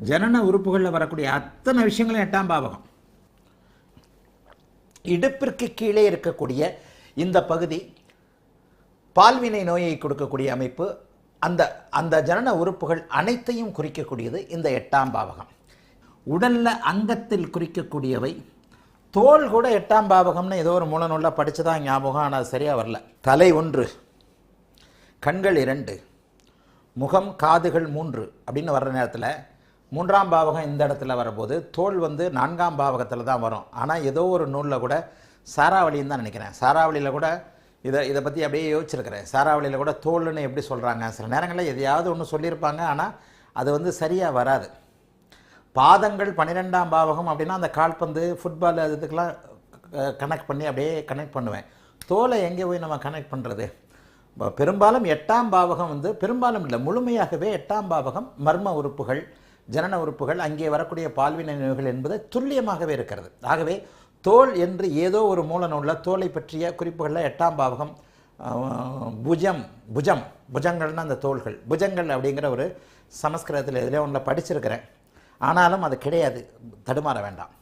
ஜனன உறுப்புகளில் வரக்கூடிய அத்தனை விஷயங்களும் 8ஆம் பாவகம். இடுப்பிற்கு கீழே இருக்கக்கூடிய இந்த பகுதி பால்வினை நோயை கொடுக்கக்கூடிய அமைப்பு. அந்த அந்த ஜனன உறுப்புகள் அனைத்தையும் குறிக்கக்கூடியது இந்த 8ஆம் பாவகம். உடலில் அங்கத்தில் குறிக்கக்கூடியவை. தோல் கூட 8ஆம் பாவகம்னு ஏதோ ஒரு மூல நூலில் படித்து தான் ஞாபகம், ஆனால் அது சரியாக வரல. தலை 1, கண்கள் 2, முகம் காதுகள் 3 அப்படின்னு வர்ற நேரத்தில் 3ஆம் பாவகம் இந்த இடத்துல வரும்போது தோல் 4ஆம் பாவகத்தில் தான் வரும். ஆனால் ஏதோ ஒரு நூலில் கூட சாராவளின்னு தான் நினைக்கிறேன், சாராவளியில் கூட இதை பற்றி அப்படியே யோசிச்சிருக்கிறேன். சாராவளியில் கூட தோல்னு எப்படி சொல்கிறாங்க, சில நேரங்களில் எதையாவது ஒன்று சொல்லியிருப்பாங்க, ஆனால் அது சரியாக வராது. பாதங்கள் 12ஆம் பாவகம் அப்படின்னா அந்த கால்பந்து ஃபுட்பால் இதுக்கெல்லாம் கனெக்ட் பண்ணி அப்படியே கனெக்ட் பண்ணுவேன். தோலை எங்கே போய் நம்ம கனெக்ட் பண்ணுறது? பெரும்பாலும் 8ஆம் பாவகம் பெரும்பாலும் இல்லை, முழுமையாகவே 8ஆம் பாவகம் மர்ம உறுப்புகள், ஜனன உறுப்புகள், அங்கே வரக்கூடிய பால்வினை நோய்கள் என்பது துல்லியமாகவே இருக்கிறது. ஆகவே தோல் என்று ஏதோ ஒரு மூல நூலில் தோலை பற்றிய குறிப்புகளில் 8ஆம் பாவகம் புஜங்கள்னா அந்த தோள்கள், புஜங்கள் அப்படிங்கிற ஒரு சமஸ்கிருதத்தில் எதிலே ஒன்றில் படிச்சிருக்கிறேன். ஆனாலும் அது கிடையாது, தடுமாற வேண்டாம்.